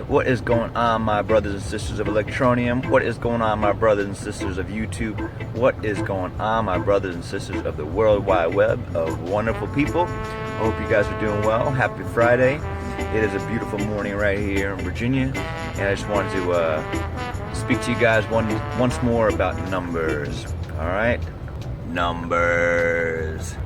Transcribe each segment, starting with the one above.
What is going on, my brothers and sisters of Electroneum? What is going on, my brothers and sisters of YouTube? What is going on, my brothers and sisters of the World Wide Web of wonderful people? I hope you guys are doing well. Happy Friday. It is a beautiful morning right here in Virginia, and I just wanted to speak to you guys once more about numbers. All right? Numbers.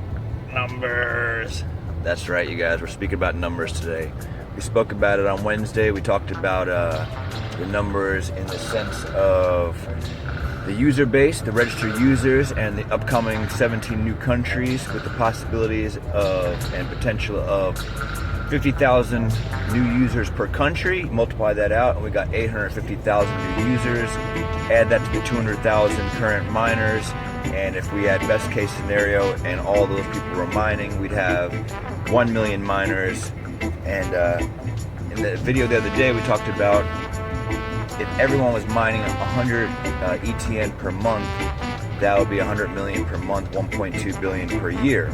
That's right, you guys. We're speaking about numbers today. We spoke about it on Wednesday. We talked about the numbers in the sense of the user base, the registered users, and the upcoming 17 new countries with the possibilities of and potential of 50,000 new users per country. Multiply that out, and we got 850,000 new users. Add that to the 200,000 current miners, and if we had best case scenario and all those people were mining, we'd have 1 million miners. And in the video the other day, we talked about if everyone was mining 100 ETN per month, that would be 100 million per month, 1.2 billion per year.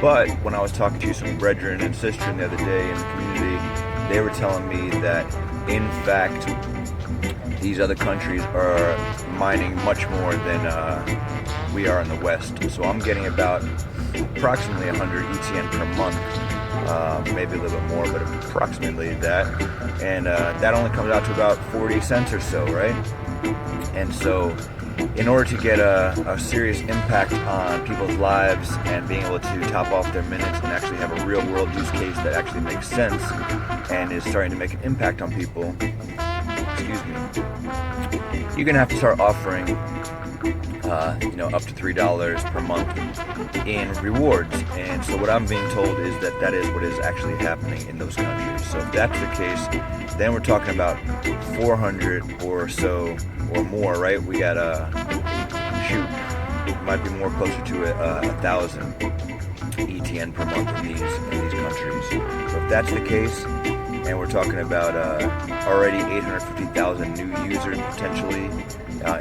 But when I was talking to some brethren and sisters the other day in the community, they were telling me that in fact these other countries are mining much more than we are in the West. So I'm getting about approximately 100 ETN per month. Maybe a little bit more, but approximately that. And that only comes out to about 40 cents or so, right? And so in order to get a serious impact on people's lives and being able to top off their minutes and actually have a real world use case that actually makes sense and is starting to make an impact on people, you're gonna have to start offering up to $3 per month in rewards. And so what I'm being told is that is what is actually happening in those countries. So if that's the case, then we're talking about 400 or so or more, right? We got it might be more closer to 1,000 ETN per month in these countries. So if that's the case, and we're talking about already 850,000 new users potentially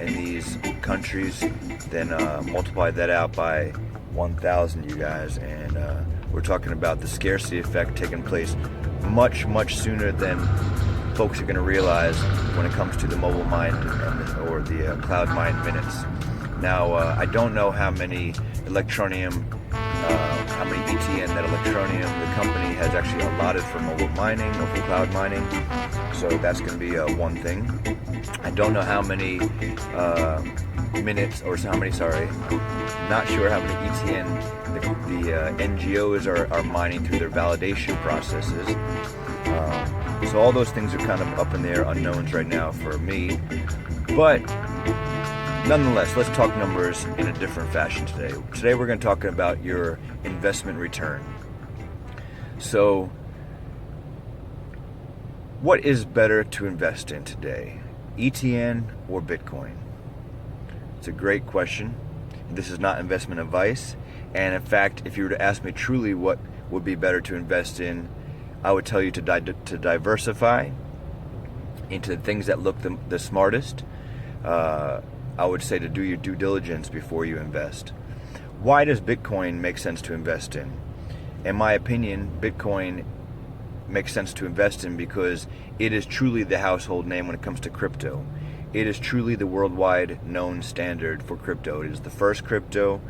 in these countries, then multiply that out by 1,000, you guys, and we're talking about the scarcity effect taking place much, much sooner than folks are going to realize when it comes to the mobile mine or the cloud mine minutes. Now, I don't know how many Electroneum, how many ETN that Electroneum, the company, has actually allotted for mobile mining or for cloud mining. So that's going to be one thing. I don't know how many minutes, or how many, not sure how many ETN the NGOs are mining through their validation processes. So all those things are kind of up in the air, unknowns right now for me. But nonetheless, let's talk numbers in a different fashion today. Today we're going to talk about your investment return. So what is better to invest in today, ETN or Bitcoin? It's a great question. This is not investment advice. And in fact, if you were to ask me truly what would be better to invest in, I would tell you to diversify into the things that look the smartest. I would say to do your due diligence before you invest. Why does Bitcoin make sense to invest in? In my opinion, Bitcoin makes sense to invest in because it is truly the household name when it comes to crypto. It is truly the worldwide known standard for crypto. It is the first crypto,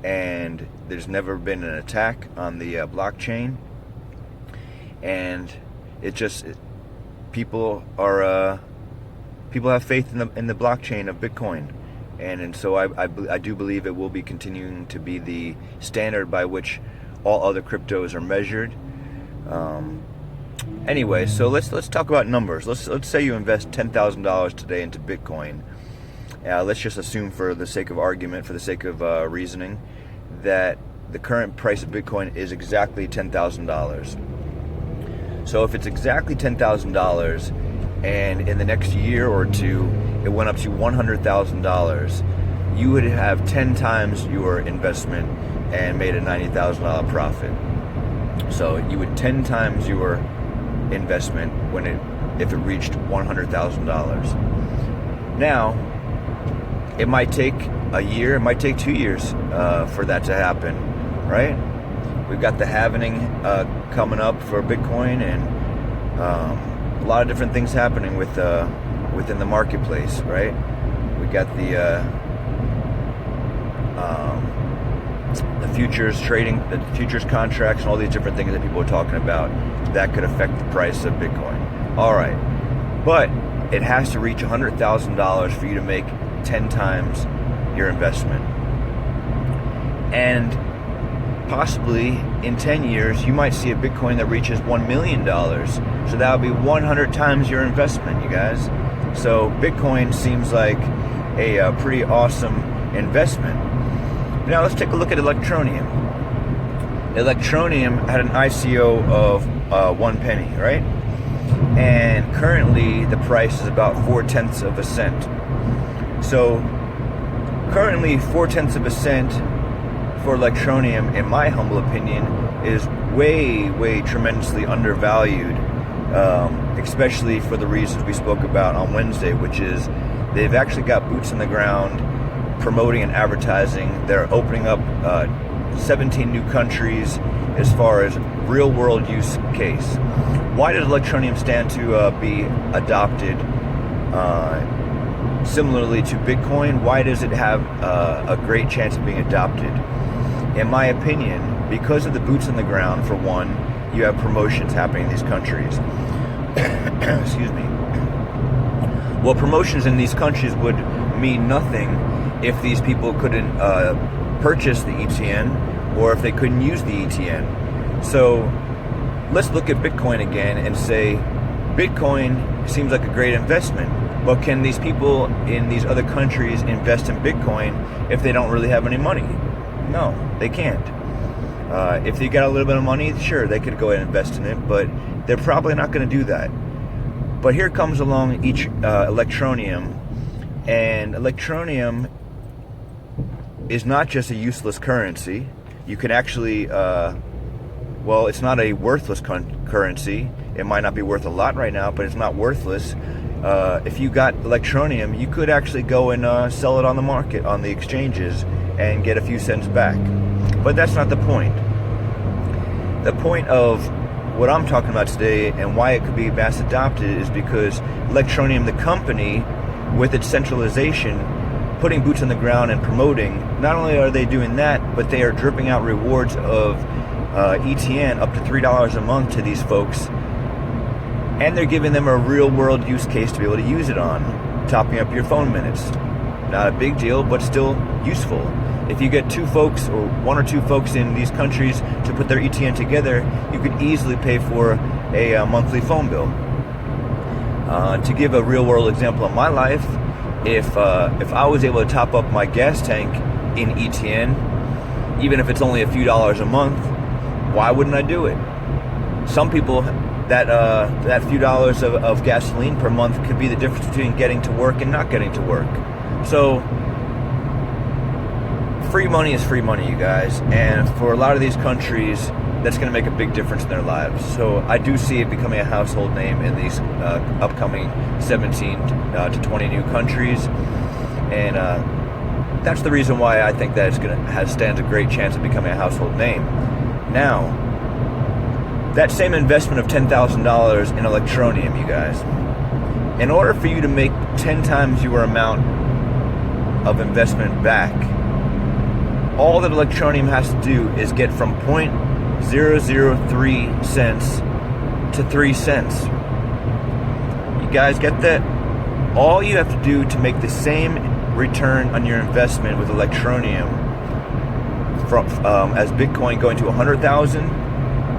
and there's never been an attack on the blockchain. And people have faith in the blockchain of Bitcoin, and so I do believe it will be continuing to be the standard by which all other cryptos are measured. Anyway, so let's talk about numbers. Let's say you invest $10,000 today into Bitcoin. Let's just assume, for the sake of argument, for the sake of reasoning, that the current price of Bitcoin is exactly $10,000. So if it's exactly $10,000, and in the next year or two it went up to $100,000, you would have 10 times your investment and made a $90,000 profit. So you would 10 times your investment if it reached $100,000. Now, it might take a year, it might take 2 years for that to happen, right? We've got the halvening coming up for Bitcoin, and a lot of different things happening with within the marketplace, right? We got the futures trading, the futures contracts, and all these different things that people are talking about that could affect the price of Bitcoin. All right, but it has to reach $100,000 for you to make 10 times your investment. And possibly in 10 years, you might see a Bitcoin that reaches $1 million. So that would be 100 times your investment, you guys. So Bitcoin seems like a pretty awesome investment. Now let's take a look at Electroneum. Electroneum had an ICO of 1 penny, right? And currently the price is about 4/10 of a cent. So currently 4/10 of a cent for Electroneum, in my humble opinion, is way tremendously undervalued, especially for the reasons we spoke about on Wednesday, which is they've actually got boots on the ground promoting and advertising. They're opening up 17 new countries as far as real world use case. Why does Electroneum stand to be adopted similarly to Bitcoin? Why does it have a great chance of being adopted? In my opinion, because of the boots on the ground, for one, you have promotions happening in these countries. Excuse me. Well, promotions in these countries would mean nothing if these people couldn't purchase the ETN, or if they couldn't use the ETN. So let's look at Bitcoin again and say, Bitcoin seems like a great investment, but can these people in these other countries invest in Bitcoin if they don't really have any money? No, they can't. If they got a little bit of money, sure, they could go ahead and invest in it, but they're probably not going to do that. But here comes along Electroneum, and Electroneum is not just a useless currency. You can actually, well, it's not a worthless currency. It might not be worth a lot right now, but it's not worthless. If you got Electroneum, you could actually go and sell it on the market, on the exchanges, and get a few cents back. But that's not the point. The point of what I'm talking about today and why it could be mass adopted is because Electroneum, the company, with its centralization, putting boots on the ground and promoting, not only are they doing that, but they are dripping out rewards of ETN up to $3 a month to these folks, and they're giving them a real world use case to be able to use it on, topping up your phone minutes. Not a big deal, but still useful. If you get 2 folks or 1 or 2 folks in these countries to put their ETN together, you could easily pay for a monthly phone bill. To give a real world example of my life, if I was able to top up my gas tank in ETN, even if it's only a few dollars a month, why wouldn't I do it? Some people, that few dollars of gasoline per month could be the difference between getting to work and not getting to work. So free money is free money, you guys, and for a lot of these countries, that's going to make a big difference in their lives. So I do see it becoming a household name in these upcoming 17 to 20 new countries, and that's the reason why I think that stands a great chance of becoming a household name. Now, that same investment of $10,000 in Electroneum, you guys, in order for you to make 10 times your amount of investment back, all that Electroneum has to do is get from 0.003 cents to 3 cents. You guys get that? All you have to do to make the same return on your investment with Electroneum from as Bitcoin going to 100,000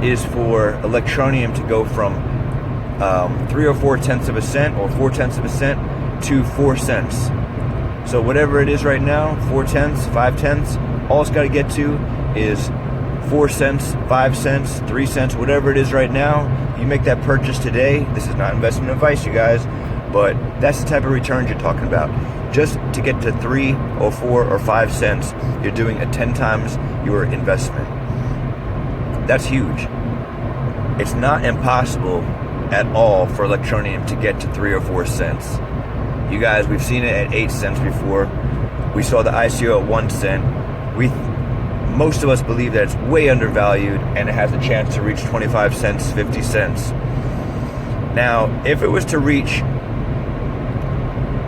is for Electroneum to go from 3 or 4 tenths of a cent or 4/10 of a cent to 4 cents. So whatever it is right now, 4 tenths, 5 tenths, all it's got to get to is 4 cents, 5 cents, 3 cents, whatever it is right now. You make that purchase today. This is not investment advice, you guys, but that's the type of returns you're talking about. Just to get to 3 or 4 or 5 cents, you're doing a 10 times your investment. That's huge. It's not impossible at all for Electroneum to get to 3 or 4 cents. You guys, we've seen it at 8 cents before. We saw the ICO at 1 cent. Most of us believe that it's way undervalued and it has a chance to reach 25 cents, 50 cents. Now, if it was to reach,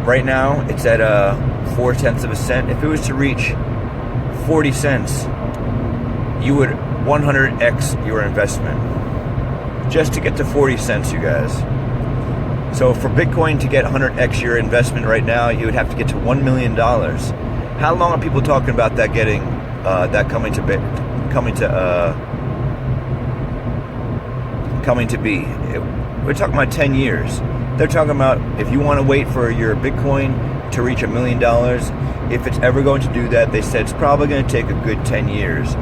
right now it's at 0.4 of a cent. If it was to reach 40 cents, you would 100x your investment just to get to 40 cents, you guys. So for Bitcoin to get 100x your investment right now, you would have to get to $1 million. How long are people talking about that getting, that coming to be? We're talking about 10 years. They're talking about if you want to wait for your Bitcoin to reach $1 million, if it's ever going to do that, they said it's probably going to take a good 10 years,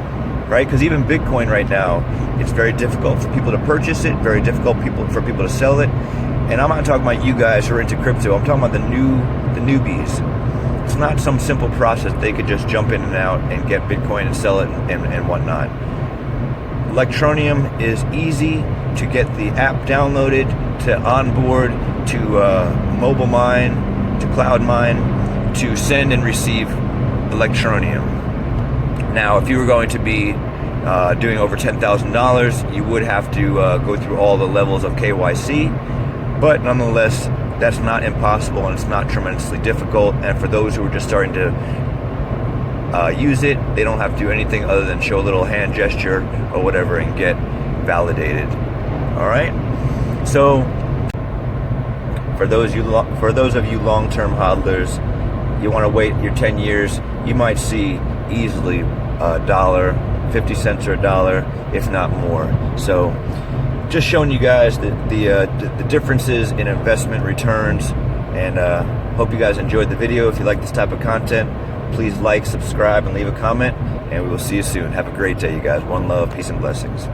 right? Because even Bitcoin right now, it's very difficult for people to purchase it, very difficult for people to sell it. And I'm not talking about you guys who are into crypto. I'm talking about the newbies. It's not some simple process. They could just jump in and out and get Bitcoin and sell it and whatnot. Electroneum is easy to get the app downloaded, to onboard, to mobile mine, to cloud mine, to send and receive Electroneum. Now, if you were going to be doing over $10,000, you would have to go through all the levels of KYC, but nonetheless, that's not impossible and it's not tremendously difficult. And for those who are just starting to use it, they don't have to do anything other than show a little hand gesture or whatever and get validated. All right. So for those of you long-term hodlers, you want to wait your 10 years, you might see easily $1, 50 cents or $1, if not more. So just showing you guys the differences in investment returns, and hope you guys enjoyed the video. If you like this type of content, please like, subscribe, and leave a comment, and we will see you soon. Have a great day, you guys. One love, peace, and blessings.